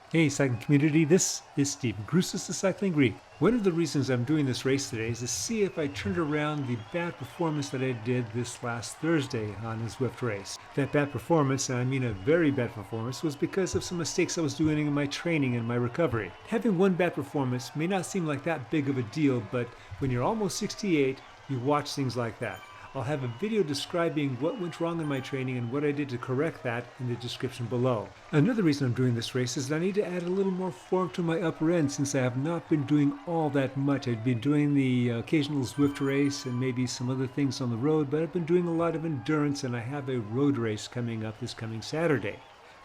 Hey cycling community, this is Steve Grusis the Cycling Greek. One of the reasons I'm doing this race today is to see if I turned around the bad performance that I did this last Thursday on the Zwift race. That bad performance, and I mean a very bad performance, was because of some mistakes I was doing in my training and my recovery. Having one bad performance may not seem like that big of a deal, but when you're almost 68, you watch things like that. I'll have a video describing what went wrong in my training and what I did to correct that in the description below. Another reason I'm doing this race is that I need to add a little more form to my upper end since I have not been doing all that much. I've been doing the occasional Zwift race and maybe some other things on the road, but I've been doing a lot of endurance and I have a road race coming up this coming Saturday.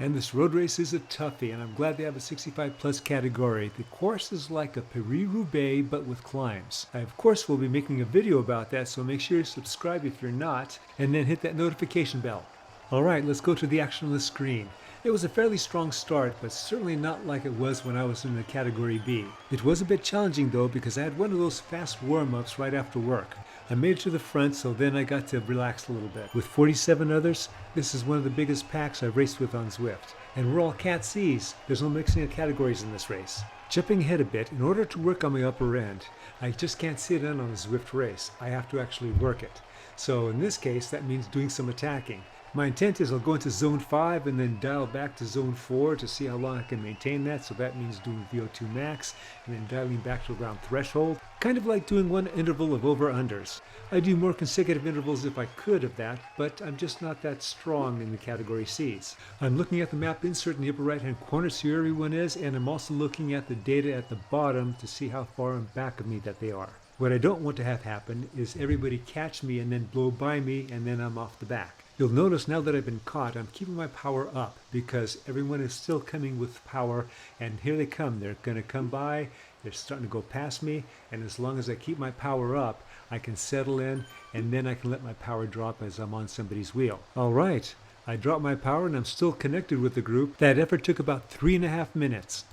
And this road race is a toughie, and I'm glad they have a 65 plus category. The course is like a Paris-Roubaix, but with climbs. I, of course, will be making a video about that, so make sure you subscribe if you're not, and then hit that notification bell. All right, let's go to the action on the screen. It was a fairly strong start, but certainly not like it was when I was in the category B. It was a bit challenging though, because I had one of those fast warm-ups right after work. I made it to the front, so then I got to relax a little bit. With 47 others, this is one of the biggest packs I've raced with on Zwift. And we're all Cat Cs. There's no mixing of categories in this race. Jumping ahead a bit, in order to work on my upper end, I just can't sit in on a Zwift race. I have to actually work it. So in this case, that means doing some attacking. My intent is I'll go into zone 5 and then dial back to zone 4 to see how long I can maintain that. So that means doing VO2 max and then dialing back to around threshold. Kind of like doing one interval of over-unders. I do more consecutive intervals if I could of that, but I'm just not that strong in the category Cs. I'm looking at the map insert in the upper right hand corner, see where everyone is, and I'm also looking at the data at the bottom to see how far in back of me that they are. What I don't want to have happen is everybody catch me and then blow by me and then I'm off the back. You'll notice now that I've been caught, I'm keeping my power up because everyone is still coming with power, and here they come. They're going to come by, they're starting to go past me, and as long as I keep my power up, I can settle in, and then I can let my power drop as I'm on somebody's wheel. All right, I dropped my power and I'm still connected with the group. That effort took about 3.5 minutes.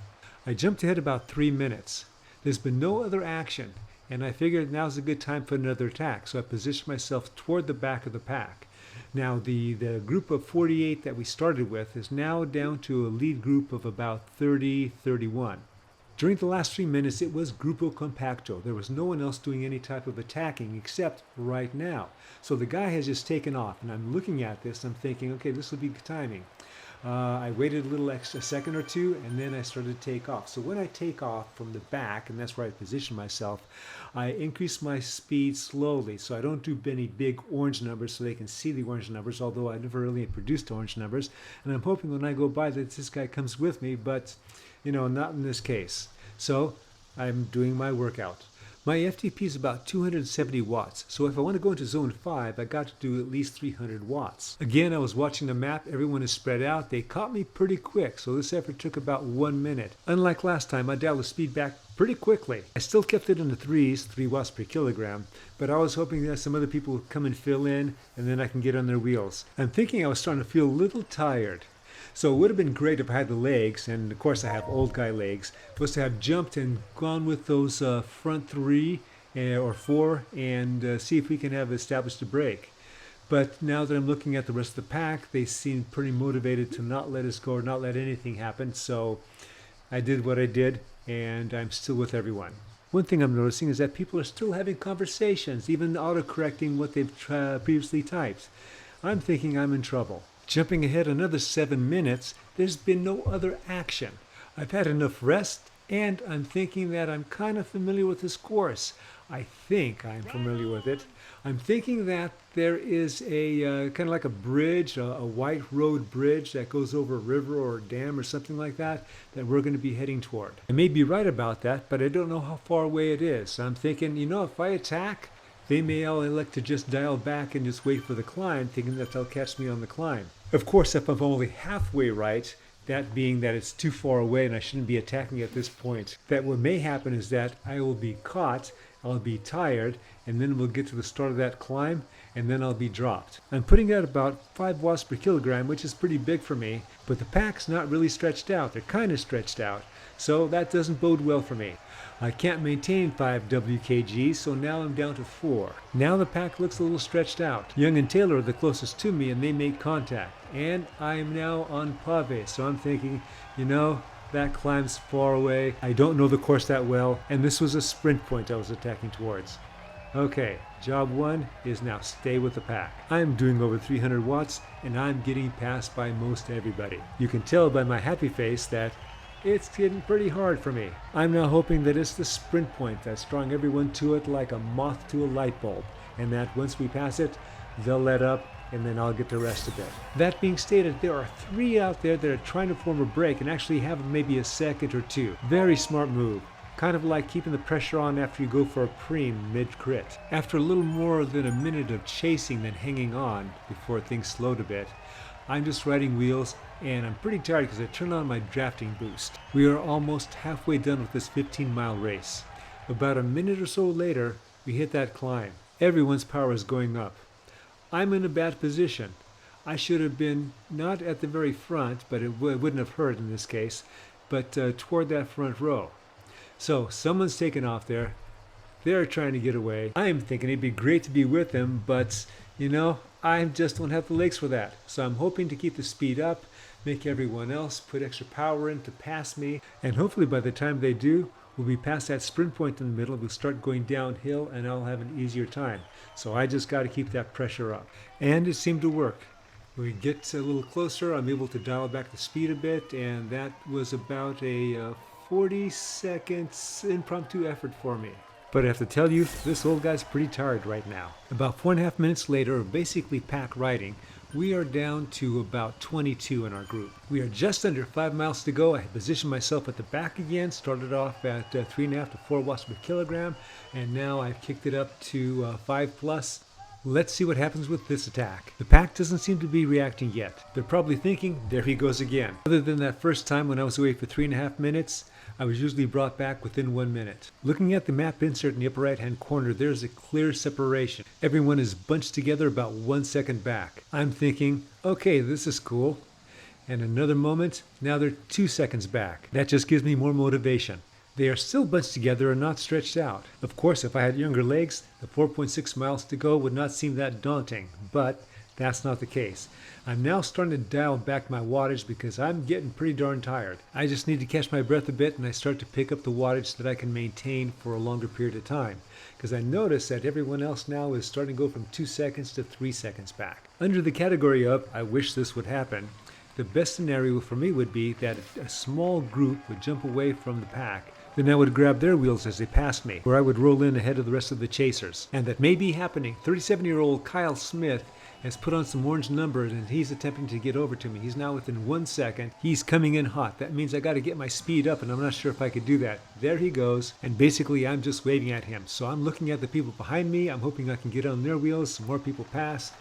I jumped ahead about 3 minutes. There's been no other action, and I figured now's a good time for another attack, so I positioned myself toward the back of the pack. Now the group of 48 that we started with is now down to a lead group of about 30, 31. During the last 3 minutes it was Grupo Compacto. There was no one else doing any type of attacking except right now. So the guy has just taken off and I'm looking at this and I'm thinking, okay, this will be good timing. I waited a little extra second or two and then I started to take off. So when I take off from the back, and that's where I position myself, I increase my speed slowly so I don't do any big orange numbers so they can see the orange numbers, although I never really produced orange numbers. And I'm hoping when I go by that this guy comes with me, but you know, not in this case. So I'm doing my workout. My FTP is about 270 watts, so if I want to go into zone 5, I got to do at least 300 watts. Again, I was watching the map, everyone is spread out, they caught me pretty quick, so this effort took about 1 minute. Unlike last time, I dialed the speed back pretty quickly. I still kept it in the 3s, 3 watts per kilogram, but I was hoping that some other people would come and fill in, and then I can get on their wheels. I'm thinking I was starting to feel a little tired. So it would have been great if I had the legs, and of course I have old guy legs, was to have jumped and gone with those front 3 or 4 and see if we can have established a break. But now that I'm looking at the rest of the pack, they seem pretty motivated to not let us go or not let anything happen. So I did what I did, and I'm still with everyone. One thing I'm noticing is that people are still having conversations, even autocorrecting what they've previously typed. I'm thinking I'm in trouble. Jumping ahead another 7 minutes, there's been no other action. I've had enough rest, and I'm thinking that I'm kind of familiar with this course. I think I'm familiar with it. I'm thinking that there is a kind of like a bridge, a white road bridge that goes over a river or a dam or something like that we're going to be heading toward. I may be right about that, but I don't know how far away it is. So I'm thinking, you know, if I attack, they may all elect to just dial back and just wait for the climb, thinking that they'll catch me on the climb. Of course, if I'm only halfway right, that being that it's too far away and I shouldn't be attacking at this point, that what may happen is that I will be caught, I'll be tired, and then we'll get to the start of that climb, and then I'll be dropped. I'm putting out about 5 watts per kilogram, which is pretty big for me, but the pack's not really stretched out. They're kind of stretched out, so that doesn't bode well for me. I can't maintain 5 WKG, so now I'm down to 4. Now the pack looks a little stretched out. Young and Taylor are the closest to me and they make contact. And I am now on Pave, so I'm thinking, you know, That climb's far away. I don't know the course that well, and this was a sprint point I was attacking towards. Okay, job one is now stay with the pack. I'm doing over 300 watts and I'm getting passed by most everybody. You can tell by my happy face that it's getting pretty hard for me. I'm now hoping that it's the sprint point that's drawing everyone to it like a moth to a light bulb, and that once we pass it, they'll let up and then I'll get the rest of it. That being stated, there are 3 out there that are trying to form a break and actually have maybe a second or 2. Very smart move. Kind of like keeping the pressure on after you go for a preem mid-crit. After a little more than a minute of chasing than hanging on before things slowed a bit, I'm just riding wheels and I'm pretty tired because I turned on my drafting boost. We are almost halfway done with this 15-mile race. About a minute or so later, we hit that climb. Everyone's power is going up. I'm in a bad position. I should have been not at the very front, but it wouldn't have hurt in this case, but toward that front row. So someone's taken off there. They're trying to get away. I'm thinking it'd be great to be with them, but you know, I just don't have the legs for that. So I'm hoping to keep the speed up, make everyone else put extra power in to pass me, and hopefully by the time they do, we'll be past that sprint point in the middle. We'll start going downhill and I'll have an easier time. So I just got to keep that pressure up. And it seemed to work. When we get a little closer, I'm able to dial back the speed a bit, and that was about a 40 seconds impromptu effort for me. But I have to tell you, this old guy's pretty tired right now. About 4.5 minutes later of basically pack riding, we are down to about 22 in our group. We are just under 5 miles to go. I had positioned myself at the back again, started off at 3.5 to 4 watts per kilogram, and now I've kicked it up to 5 plus. Let's see what happens with this attack. The pack doesn't seem to be reacting yet. They're probably thinking, there he goes again. Other than that first time when I was away for 3.5 minutes, I was usually brought back within 1 minute. Looking at the map insert in the upper right hand corner, there's a clear separation. Everyone is bunched together about 1 second back. I'm thinking, okay, this is cool. And another moment, now they're 2 seconds back. That just gives me more motivation. They are still bunched together and not stretched out. Of course, if I had younger legs, the 4.6 miles to go would not seem that daunting, but that's not the case. I'm now starting to dial back my wattage because I'm getting pretty darn tired. I just need to catch my breath a bit and I start to pick up the wattage that I can maintain for a longer period of time, because I notice that everyone else now is starting to go from 2 seconds to 3 seconds back. Under the category of I wish this would happen, the best scenario for me would be that a small group would jump away from the pack. Then I would grab their wheels as they passed me, or I would roll in ahead of the rest of the chasers. And that may be happening. 37-year-old Kyle Smith has put on some orange numbers and he's attempting to get over to me. He's now within 1 second. He's coming in hot. That means I got to get my speed up and I'm not sure if I could do that. There he goes. And basically I'm just waving at him. So I'm looking at the people behind me. I'm hoping I can get on their wheels. Some more people pass.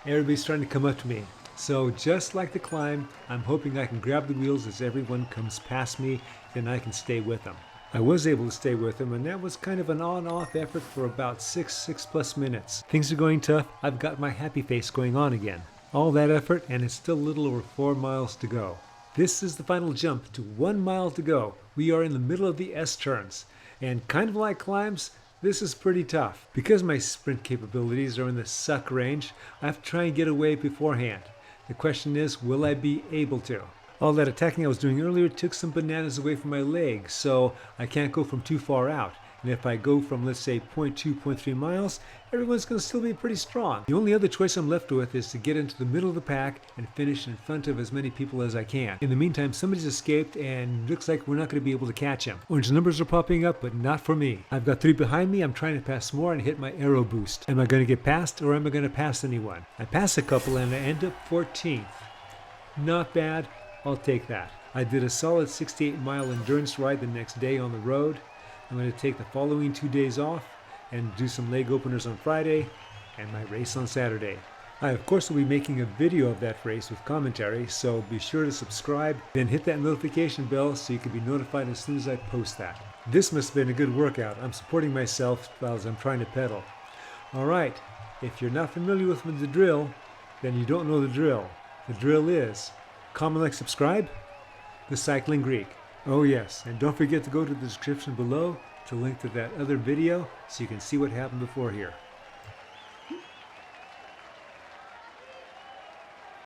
Everybody's starting to come up to me. So just like the climb, I'm hoping I can grab the wheels as everyone comes past me, then I can stay with them. I was able to stay with them, and that was kind of an on-off effort for about 6 plus minutes. Things are going tough. I've got my happy face going on again. All that effort, and it's still a little over 4 miles to go. This is the final jump to 1 mile to go. We are in the middle of the S-turns, and kind of like climbs, this is pretty tough. Because my sprint capabilities are in the suck range, I have to try and get away beforehand. The question is, will I be able to? All that attacking I was doing earlier took some bananas away from my legs, so I can't go from too far out. And if I go from, let's say, 0.2, 0.3 miles, everyone's going to still be pretty strong. The only other choice I'm left with is to get into the middle of the pack and finish in front of as many people as I can. In the meantime, somebody's escaped and looks like we're not going to be able to catch him. Orange numbers are popping up, but not for me. I've got 3 behind me. I'm trying to pass more and hit my arrow boost. Am I going to get past, or am I going to pass anyone? I pass a couple and I end up 14th. Not bad. I'll take that. I did a solid 68-mile endurance ride the next day on the road. I'm going to take the following 2 days off and do some leg openers on Friday and my race on Saturday. I, of course, will be making a video of that race with commentary, so be sure to subscribe, then hit that notification bell so you can be notified as soon as I post that. This must have been a good workout. I'm supporting myself while I'm trying to pedal. All right, if you're not familiar with the drill, then you don't know the drill. The drill is comment, like, subscribe, The Cycling Greek. Oh yes, and don't forget to go to the description below to link to that other video so you can see what happened before here.